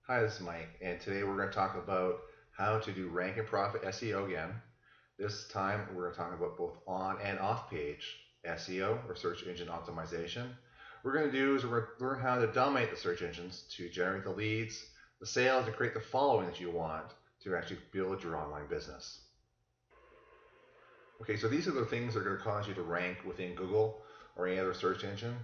Hi, this is Mike, and today we're going to talk about how to do rank and profit SEO again. This time we're going to talk about both on and off page SEO, or search engine optimization. What we're going to do is we're going to learn how to dominate the search engines to generate the leads, the sales, and create the following that you want to actually build your online business. Okay, so these are the things that are going to cause you to rank within Google or any other search engine.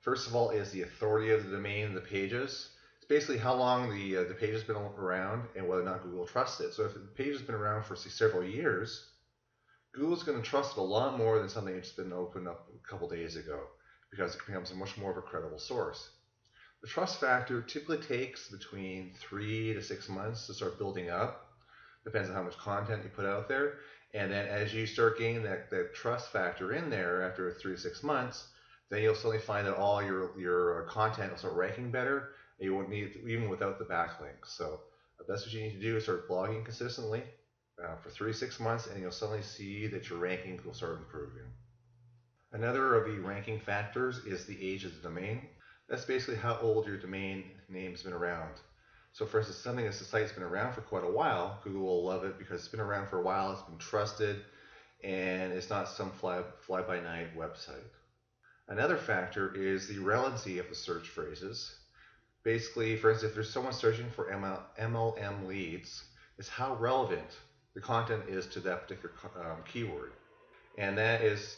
First of all is the authority of the domain and the pages. It's basically how long the page has been around and whether or not Google trusts it. So if the page has been around for say, several years, Google's going to trust it a lot more than something that's been opened up a couple days ago because it becomes a much more of a credible source. The trust factor typically takes between 3 to 6 months to start building up. Depends on how much content you put out there. And then as you start gaining that trust factor in there after 3 to 6 months, then you'll suddenly find that all your content will start ranking better. And you won't need it even without the backlinks. So that's what you need to do is start blogging consistently for 3 to 6 months, and you'll suddenly see that your rankings will start improving. Another of the ranking factors is the age of the domain. That's basically how old your domain name's been around. So for instance, something that's the site's been around for quite a while, Google will love it because it's been around for a while, it's been trusted, and it's not some fly-by-night website. Another factor is the relevancy of the search phrases. Basically, for instance, if there's someone searching for MLM leads, it's how relevant the content is to that particular keyword. And that is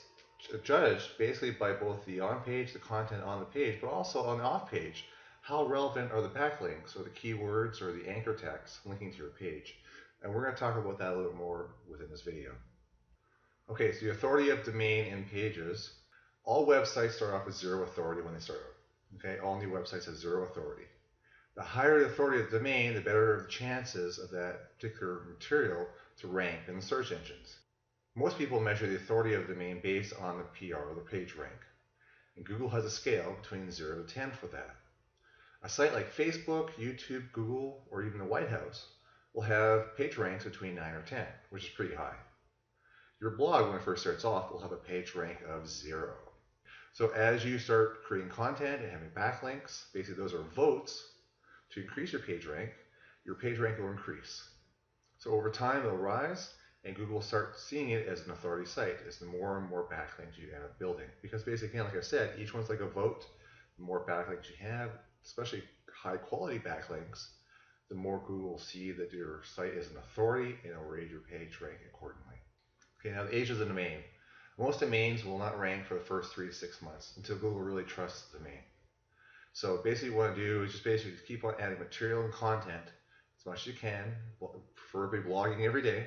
judged basically by both the on-page, the content on the page, but also on the off-page. How relevant are the backlinks or the keywords or the anchor text linking to your page? And we're going to talk about that a little more within this video. Okay, so the authority of domain and pages. All websites start off with 0 authority when they start out. Okay, all new websites have 0 authority. The higher the authority of the domain, the better the chances of that particular material to rank in the search engines. Most people measure the authority of the domain based on the PR, or the PageRank. And Google has a scale between 0 to 10 for that. A site like Facebook, YouTube, Google, or even the White House will have PageRanks between 9 or 10, which is pretty high. Your blog, when it first starts off, will have a PageRank of 0. So as you start creating content and having backlinks, basically those are votes to increase your PageRank will increase. So over time, it'll rise, and Google will start seeing it as an authority site as the more and more backlinks you end up building. Because basically, like I said, each one's like a vote. The more backlinks you have, especially high quality backlinks, the more Google will see that your site is an authority and it will raise your PageRank accordingly. Okay, now the age of the domain. Most domains will not rank for the first 3 to 6 months until Google really trusts the domain. So basically what you want to do is just basically keep on adding material and content as much as you can, preferably blogging every day.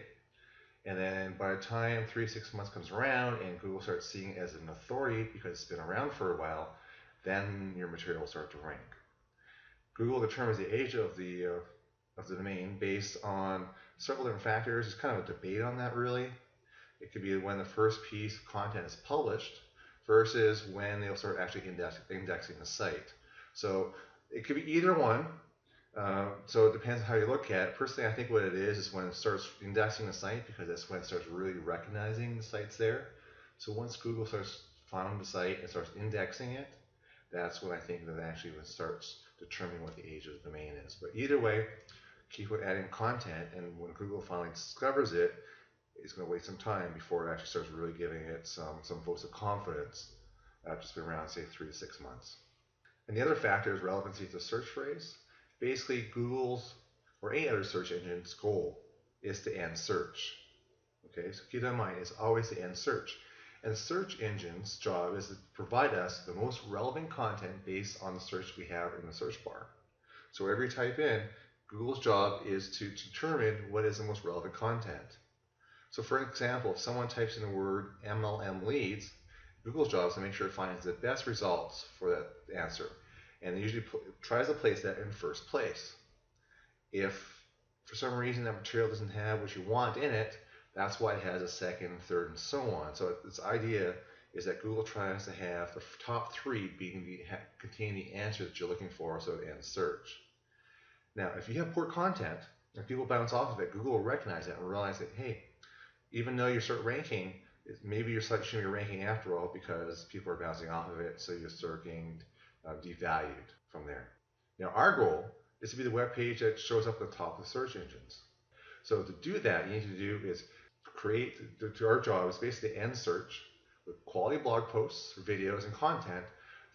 And then by the time 3 to 6 months comes around and Google starts seeing it as an authority because it's been around for a while, then your material will start to rank. Google determines the age of the domain based on several different factors. There's kind of a debate on that really. It could be when the first piece of content is published versus when they'll start actually indexing the site. So it could be either one. So it depends on how you look at it. Personally, I think what it is when it starts indexing the site, because that's when it starts really recognizing the site's there. So once Google starts finding the site and starts indexing it, that's when I think that actually when it starts determining what the age of the domain is. But either way, keep adding content, and when Google finally discovers it, it's going to wait some time before it actually starts really giving it some votes of confidence after it's been around, say, 3 to 6 months. And the other factor is relevancy to the search phrase. Basically, Google's or any other search engine's goal is to end search. Okay, so keep that in mind, it's always to end search. And the search engine's job is to provide us the most relevant content based on the search we have in the search bar. So wherever you type in, Google's job is to determine what is the most relevant content. So for example, if someone types in the word MLM leads, Google's job is to make sure it finds the best results for that answer. And it usually tries to place that in first place. If for some reason that material doesn't have what you want in it, that's why it has a second, third, and so on. So its idea is that Google tries to have the top 3 contain the answer that you're looking for, so it ends search. Now, if you have poor content and people bounce off of it, Google will recognize that and realize that, hey, even though you start ranking, maybe your site shouldn't be ranking after all because people are bouncing off of it, so you start getting devalued from there. Now, our goal is to be the web page that shows up at the top of the search engines. So to do that, you need to do is create, our job is basically to end search with quality blog posts, videos, and content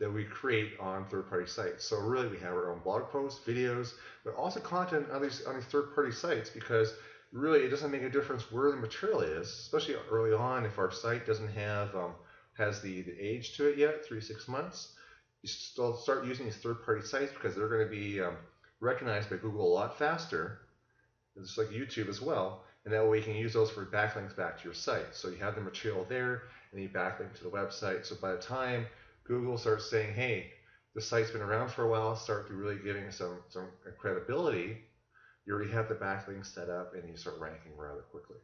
that we create on third-party sites. So really we have our own blog posts, videos, but also content on these third-party sites, because really it doesn't make a difference where the material is, especially early on if our site doesn't have has the age to it yet, 3 to 6 months. You still start using these third-party sites because they're going to be recognized by Google a lot faster, just like YouTube as well, and that way you can use those for backlinks back to your site. So you have the material there, and you backlink to the website. So by the time Google starts saying, hey, the site's been around for a while, start to really giving some credibility, you already have the backlinks set up and you start ranking rather quickly.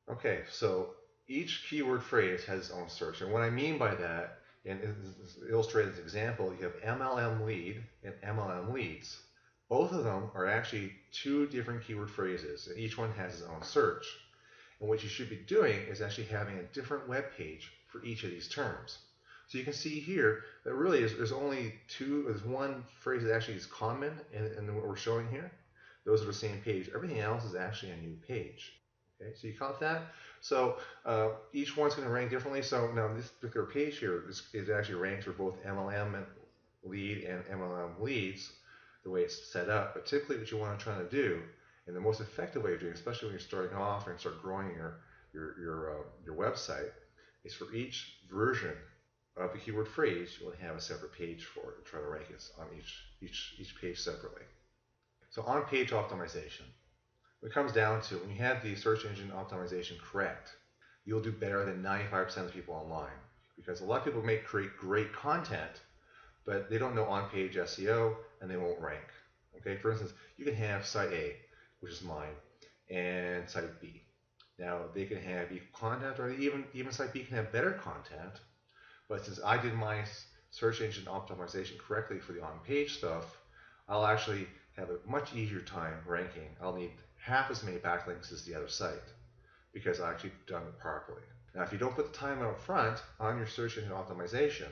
Okay, so each keyword phrase has its own search. And what I mean by that, and it's illustrated as an example, you have MLM lead and MLM leads. Both of them are actually two different keyword phrases, and each one has its own search. And what you should be doing is actually having a different web page for each of these terms. So you can see here that really there's only there's one phrase that actually is common in what we're showing here. Those are the same page. Everything else is actually a new page. Okay, so you caught that? So each one's going to rank differently. So now this particular page here is actually ranks for both MLM and lead and MLM leads, the way it's set up. But typically what you want to try to do, and the most effective way of doing it, especially when you're starting off and start growing your website, is for each version of the keyword phrase, you want to have a separate page for it and try to rank it on each page separately. So on page optimization, what it comes down to, when you have the search engine optimization correct, you'll do better than 95% of the people online, because a lot of people may create great content, but they don't know on-page SEO and they won't rank. Okay, for instance, you can have site A, which is mine, and site B. Now they can have equal content, or even site B can have better content, but since I did my search engine optimization correctly for the on-page stuff, I'll actually have a much easier time ranking. I'll need half as many backlinks as the other site because I actually done it properly. Now, if you don't put the time out front on your search engine optimization,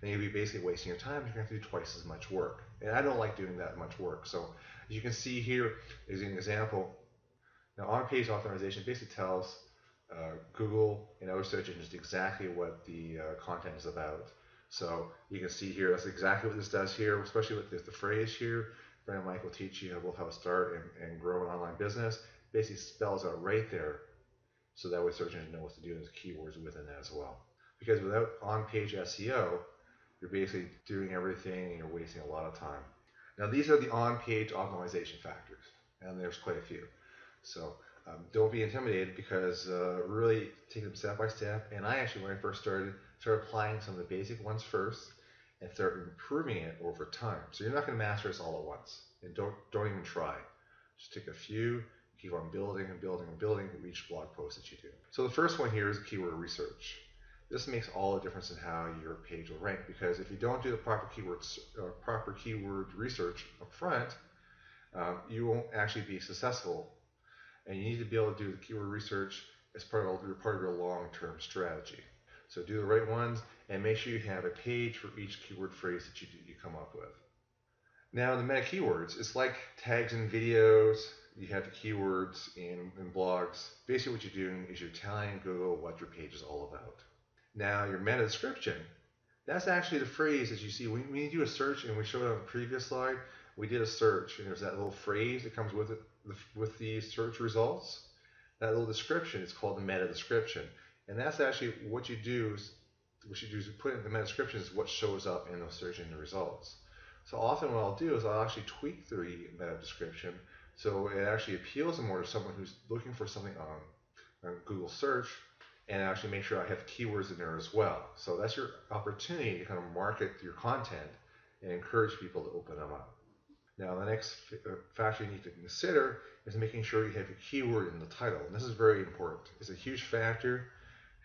then you'll be basically wasting your time. You're going to have to do twice as much work. And I don't like doing that much work. So as you can see here is an example. Now, on-page optimization basically tells Google and other search engines exactly what the content is about. So you can see here, that's exactly what this does here, especially with the phrase here. Bren and Mike will teach you how to start and grow an online business. It basically spells out right there, so that way search engines know what to do and there's keywords within that as well. Because without on-page SEO, you're basically doing everything and you're wasting a lot of time. Now these are the on-page optimization factors, and there's quite a few. So don't be intimidated, because really take them step by step. And I actually, when I first started applying some of the basic ones first and start improving it over time. So you're not going to master this all at once, and don't even try. Just take a few, keep on building and building and building with each blog post that you do. So the first one here is keyword research. This makes all the difference in how your page will rank, because if you don't do the proper keyword research up front, you won't actually be successful. And you need to be able to do the keyword research as part of your long-term strategy. So do the right ones, and make sure you have a page for each keyword phrase that you come up with. Now the meta keywords, it's like tags in videos. You have the keywords in blogs. Basically what you're doing is you're telling Google what your page is all about. Now your meta description, that's actually the phrase that you see when you do a search, and we showed it on the previous slide. We did a search, and there's that little phrase that comes with it, with the search results. That little description is called the meta description, and that's actually what you do is put in the meta description is what shows up in those search engine results. So often what I'll do is I'll actually tweak the meta description so it actually appeals more to someone who's looking for something on Google search, and actually make sure I have keywords in there as well. So that's your opportunity to kind of market your content and encourage people to open them up. Now the next factor you need to consider is making sure you have your keyword in the title. And this is very important. It's a huge factor,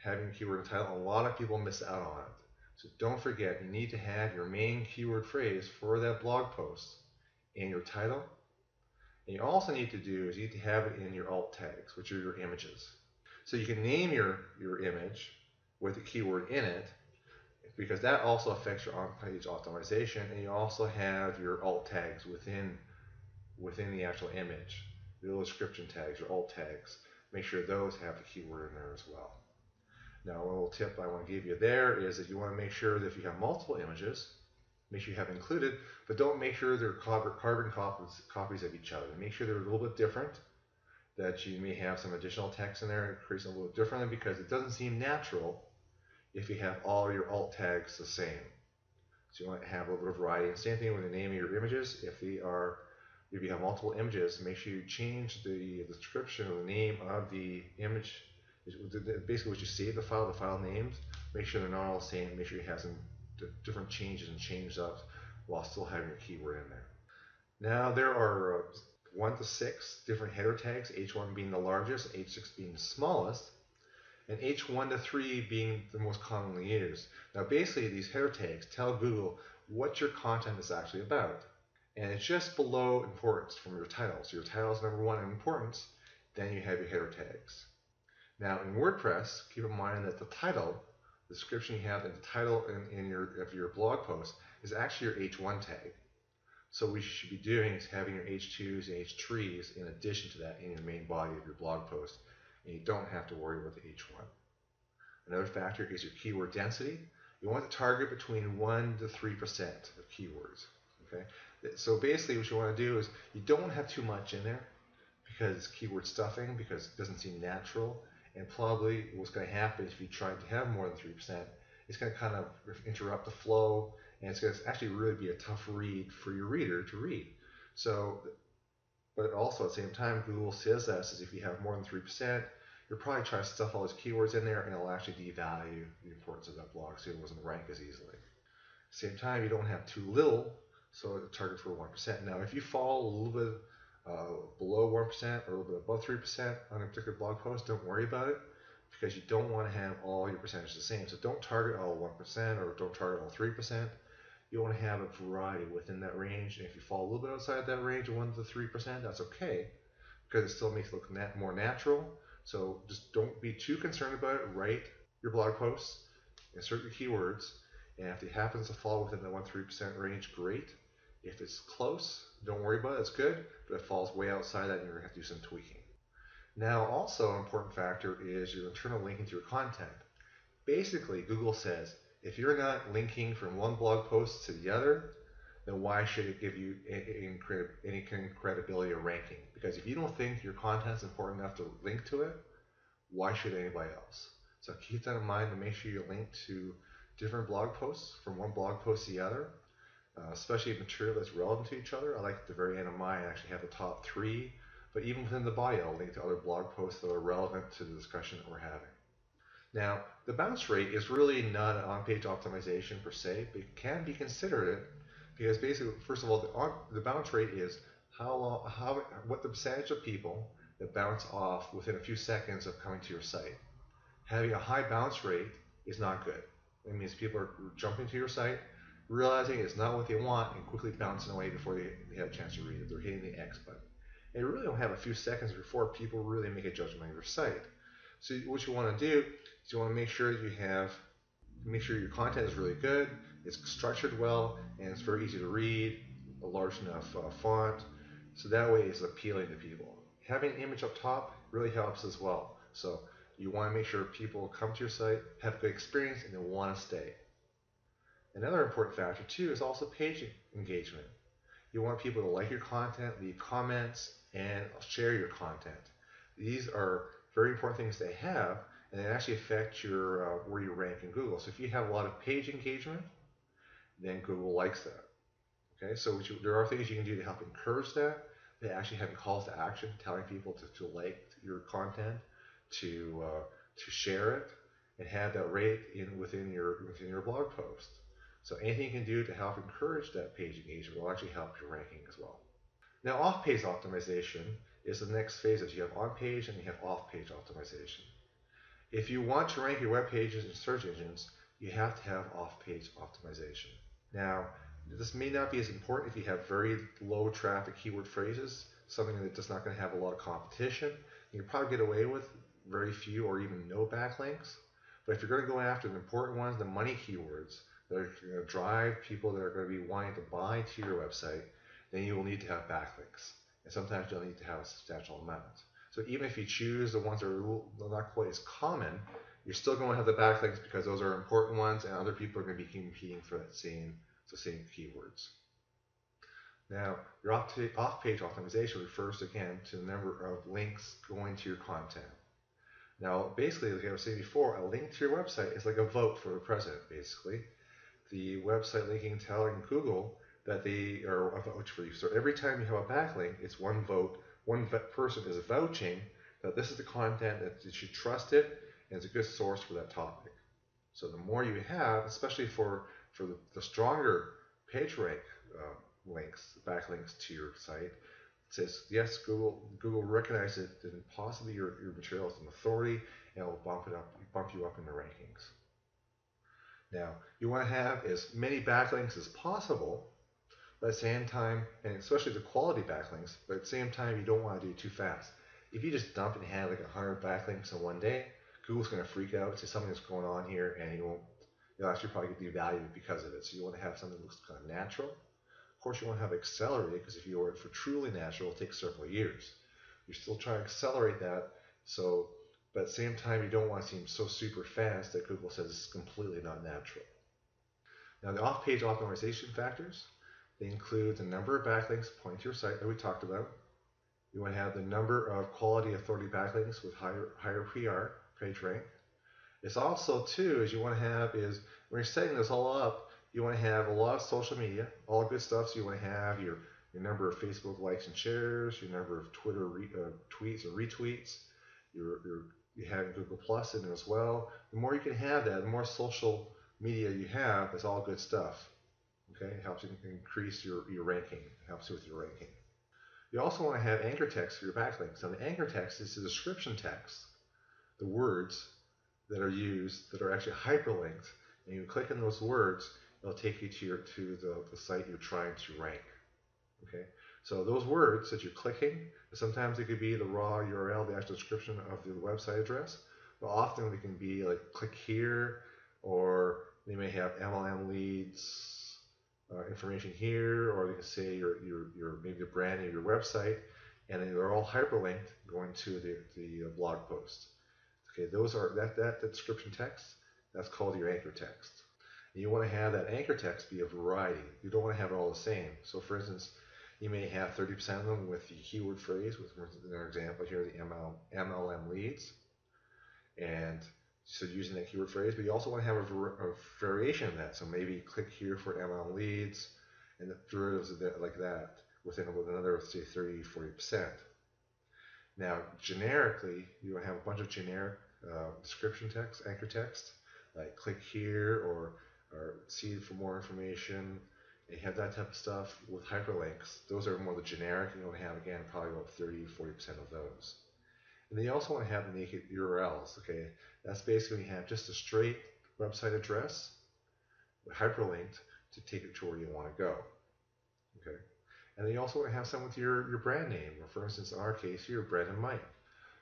having a keyword in the title. A lot of people miss out on it. So don't forget, you need to have your main keyword phrase for that blog post in your title. And you also need to do is you need to have it in your alt tags, which are your images. So you can name your image with the keyword in it, because that also affects your on-page optimization, and you also have your alt tags within the actual image, your little description tags, your alt tags. Make sure those have the keyword in there as well. Now, a little tip I want to give you there is that you want to make sure that if you have multiple images, make sure you have included, but don't make sure they're carbon copies of each other. Make sure they're a little bit different, that you may have some additional text in there and it creates them a little differently, because it doesn't seem natural if you have all your alt tags the same. So you want to have a little bit of variety. And same thing with the name of your images. If you have multiple images, make sure you change the description or the name of the image. Basically, what you save the file names, make sure they're not all the same. Make sure you have some different changes and change ups while still having your keyword in there. Now, there are 1 to 6 different header tags, H1 being the largest, H6 being the smallest, and H1 to 3 being the most commonly used. Now, basically, these header tags tell Google what your content is actually about. And it's just below importance from your title. So your title is number 1 in importance, then you have your header tags. Now, in WordPress, keep in mind that the title, the description you have in the title of your blog post is actually your H1 tag. So what you should be doing is having your H2s and H3s in addition to that in your main body of your blog post. And you don't have to worry about the H1. Another factor is your keyword density. You want to target between 1 to 3% of keywords. Okay? So basically what you want to do is you don't want to have too much in there because it's keyword stuffing, because it doesn't seem natural. And probably what's going to happen if you try to have more than 3%, it's going to kind of interrupt the flow, and it's going to actually really be a tough read for your reader to read. So, but also at the same time, Google says if you have more than 3%, you're probably trying to stuff all those keywords in there, and it'll actually devalue the importance of that blog, so it doesn't rank as easily. At the same time, you don't have too little, so target for 1%. Now, if you fall a little bit below 1% or a little bit above 3% on a particular blog post, don't worry about it, because you don't want to have all your percentages the same. So don't target all 1% or don't target all 3%. You want to have a variety within that range. And if you fall a little bit outside that range of 1 to 3%, that's okay, because it still makes it look more natural. So just don't be too concerned about it. Write your blog posts, insert your keywords, and if it happens to fall within the 1 to 3% range, great. If it's close, don't worry about it, it's good, but if it falls way outside that, you're going to have to do some tweaking. Now, also an important factor is your internal linking to your content. Basically, Google says, if you're not linking from one blog post to the other, then why should it give you any credibility or ranking? Because if you don't think your content is important enough to link to it, why should anybody else? So keep that in mind and make sure you link to different blog posts from one blog post to the other. Especially material that's relevant to each other. I like at the very end of mine, I actually have the top 3, but even within the body, I'll link to other blog posts that are relevant to the discussion that we're having. Now, the bounce rate is really not an on-page optimization per se, but it can be considered it, because basically, first of all, the bounce rate is what the percentage of people that bounce off within a few seconds of coming to your site. Having a high bounce rate is not good. It means people are jumping to your site, realizing it's not what they want, and quickly bouncing away before they have a chance to read it. They're hitting the X button. And you really don't have a few seconds before people really make a judgment on your site. So what you want to do is you want to make sure your content is really good, it's structured well, and it's very easy to read, a large enough font, so that way it's appealing to people. Having an image up top really helps as well. So you want to make sure people come to your site, have a good experience, and they want to stay. Another important factor too is also page engagement. You want people to like your content, leave comments, and share your content. These are very important things they have, and they actually affect your where you rank in Google. So if you have a lot of page engagement, then Google likes that. Okay, so there are things you can do to help encourage that. They actually have calls to action, telling people to like your content, to share it, and have that rate within your blog post. So anything you can do to help encourage that page engagement will actually help your ranking as well. Now, off-page optimization is the next phase. You have on-page and you have off-page optimization. If you want to rank your web pages in search engines, you have to have off-page optimization. Now, this may not be as important if you have very low traffic keyword phrases, something that's just not going to have a lot of competition. You can probably get away with very few or even no backlinks. But if you're going to go after the important ones, the money keywords that are going to drive people that are going to be wanting to buy to your website, then you will need to have backlinks. And sometimes you'll need to have a substantial amount. So even if you choose the ones that are not quite as common, you're still going to have the backlinks because those are important ones, and other people are going to be competing for the same keywords. Now, your off-page optimization refers again to the number of links going to your content. Now, basically, like I was saying before, a link to your website is like a vote for the president, basically. The website linking telling Google that they are a vouch for you. So every time you have a backlink, it's one vote. One person is vouching that this is the content that you should trust it, and it's a good source for that topic. So the more you have, especially for the stronger PageRank links, backlinks to your site, it says yes, Google recognizes it and possibly your material is an authority, and it will bump you up in the rankings. Now, you want to have as many backlinks as possible, but at the same time, and especially the quality backlinks, but at the same time, you don't want to do it too fast. If you just dump and have like 100 backlinks in one day, Google's going to freak out, say something that's going on here, and you'll actually probably get devalued because of it. So you want to have something that looks kind of natural. Of course, you want to have accelerated, because if you were for truly natural, it'll take several years. You're still trying to accelerate that, but at the same time, you don't want to seem so super fast that Google says it's completely not natural. Now, the off-page optimization factors, they include the number of backlinks pointing to your site that we talked about. You want to have the number of quality authority backlinks with higher PR, PageRank. It's also, too, as you want to have is, when you're setting this all up, you want to have a lot of social media, all good stuff. So you want to have your number of Facebook likes and shares, your number of Twitter tweets and retweets, you have Google Plus in it as well. The more you can have that, the more social media you have, it's all good stuff. Okay, it helps you increase your ranking. It helps you with your ranking. You also want to have anchor text for your backlinks. Now, the anchor text is the description text, the words that are used that are actually hyperlinked, and you click on those words, it'll take you to the site you're trying to rank. Okay, so those words that you're clicking, sometimes it could be the raw URL, the actual description of the website address, but often it can be like click here, or they may have MLM leads information here, or you can say your maybe the brand of your website, and they're all hyperlinked going to the blog post. Okay, those are that description text. That's called your anchor text. And you want to have that anchor text be a variety. You don't want to have it all the same. So, for instance, you may have 30% of them with the keyword phrase, with our example here, the MLM leads, and so using that keyword phrase. But you also want to have a variation of that. So maybe click here for MLM leads, and the derivatives like that within another, say, 30-40%. Now, generically, you have a bunch of generic description text, anchor text, like click here or see for more information. And you have that type of stuff with hyperlinks. Those are more the generic. You want to have, again, probably about 30-40% of those. And then you also want to have the naked URLs. Okay, that's basically when you have just a straight website address, hyperlinked to take it to where you want to go. Okay. And then you also want to have some with your brand name, or for instance, in our case here, Bren and Mike.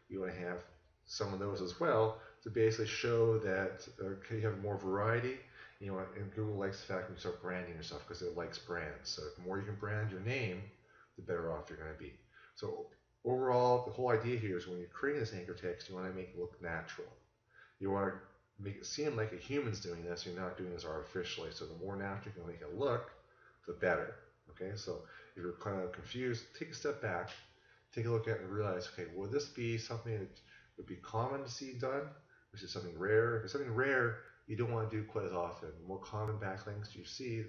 You want to have some of those as well to basically show that you have more variety. You know, and Google likes the fact when you start branding yourself because it likes brands. So the more you can brand your name, the better off you're going to be. So overall, the whole idea here is when you're creating this anchor text, you want to make it look natural. You want to make it seem like a human's doing this. You're not doing this artificially. So the more natural you can make it look, the better. Okay, so if you're kind of confused, take a step back, take a look at it and realize, okay, would this be something that would be common to see done, or is it something rare? If it's something rare, you don't want to do quite as often. The more common backlinks you see,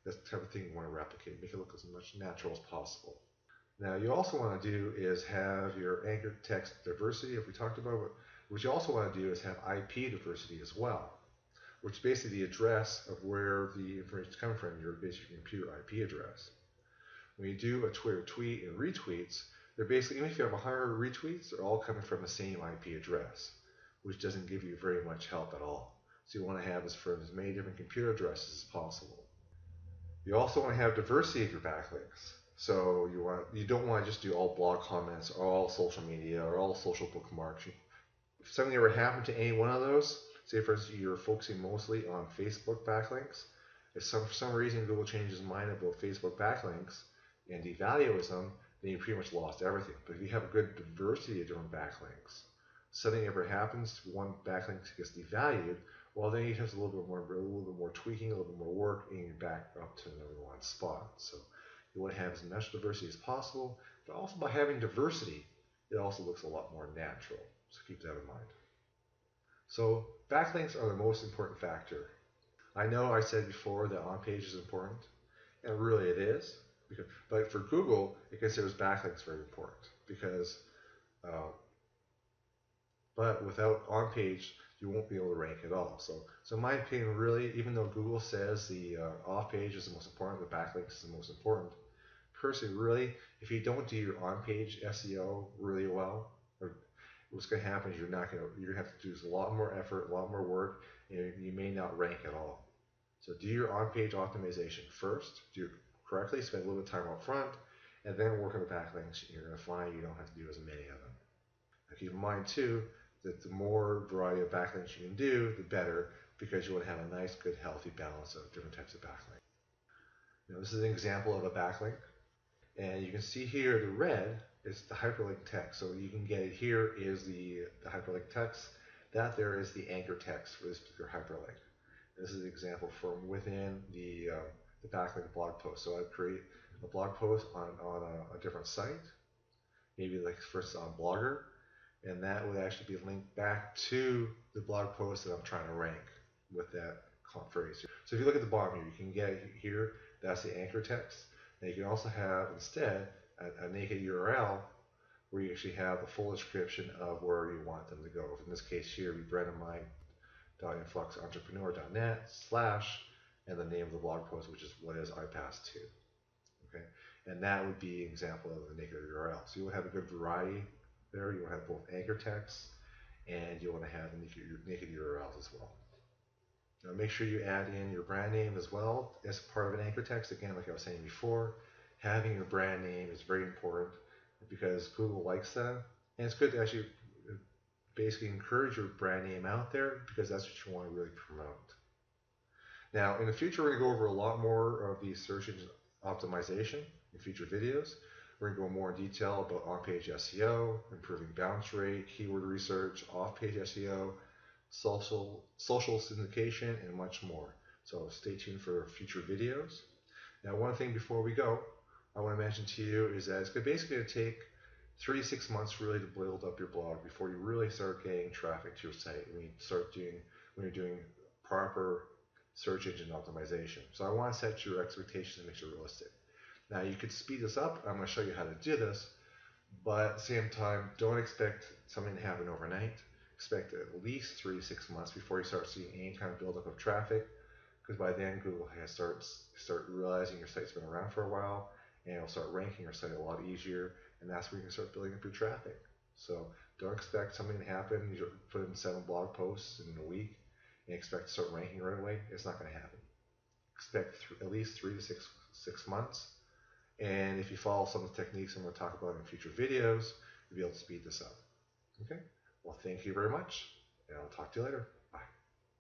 that's the type of thing you want to replicate, make it look as much natural as possible. Now, you also want to do is have your anchor text diversity, if we talked about it. What you also want to do is have IP diversity as well, which is basically the address of where the information is coming from, your basic computer IP address. When you do a Twitter tweet and retweets, they're basically, even if you have 100 retweets, they're all coming from the same IP address, which doesn't give you very much help at all. So you want to have this from as many different computer addresses as possible. You also want to have diversity of your backlinks. So you don't want to just do all blog comments, or all social media, or all social bookmarks. If something ever happened to any one of those, Say for instance you're focusing mostly on Facebook backlinks. If for some reason Google changes his mind about Facebook backlinks and devalues them, then you pretty much lost everything. But if you have a good diversity of different backlinks, something ever happens, one backlink gets devalued, well then you have a little bit more tweaking, a little bit more work, and you're back up to the number one spot. So you want to have as much diversity as possible, but also by having diversity, it also looks a lot more natural. So keep that in mind. So backlinks are the most important factor. I know I said before that OnPage is important, and really it is. But for Google, it considers backlinks very important because, but without OnPage, you won't be able to rank at all. So in my opinion, really, even though Google says the OffPage is the most important, the backlinks is the most important, personally, really, if you don't do your on-page SEO really well, what's going to happen is you're going to have to do a lot more effort, a lot more work, and you may not rank at all. So do your on-page optimization first, do it correctly, spend a little bit of time up front, and then work on the backlinks. You're going to find you don't have to do as many of them. Now keep in mind too that the more variety of backlinks you can do, the better, because you want to have a nice, good, healthy balance of different types of backlinks. Now this is an example of a backlink. And you can see here the red is the hyperlink text. So you can get it here is the hyperlink text. That there is the anchor text for this particular hyperlink. This is an example from within the backlink blog post. So I'd create a blog post on a different site, maybe like first on Blogger, and that would actually be linked back to the blog post that I'm trying to rank with that phrase. So if you look at the bottom here, you can get it here, that's the anchor text. Now you can also have instead a naked URL where you actually have the full description of where you want them to go. In this case here, we brenonmine.influxentrepreneur.net / and the name of the blog post, which is what is iPass 2. Okay, and that would be an example of the naked URL. So you will have a good variety there. You will have both anchor text and you want to have the naked URLs as well. Now make sure you add in your brand name as well as part of an anchor text. Again, like I was saying before, having your brand name is very important because Google likes that. And it's good to actually basically encourage your brand name out there because that's what you want to really promote. Now, in the future, we're going to go over a lot more of the search engine optimization in future videos. We're going to go more in detail about on-page SEO, improving bounce rate, keyword research, off-page SEO, social syndication, and much more. So stay tuned for future videos. Now, one thing before we go, I want to mention to you is that it's basically going to take 3 to 6 months really to build up your blog before you really start getting traffic to your site when you're doing proper search engine optimization. So I want to set your expectations and make sure realistic. Now you could speed this up. I'm going to show you how to do this, but at the same time, don't expect something to happen overnight. Expect at least 3 to 6 months before you start seeing any kind of buildup of traffic, because by then Google has start realizing your site's been around for a while, and it'll start ranking your site a lot easier, and that's where you can start building up your traffic. So don't expect something to happen. You put in 7 blog posts in a week and expect to start ranking right away. It's not going to happen. Expect at least 3 to 6 months. And if you follow some of the techniques I'm going to talk about in future videos, you'll be able to speed this up. Okay? Well, thank you very much, and I'll talk to you later.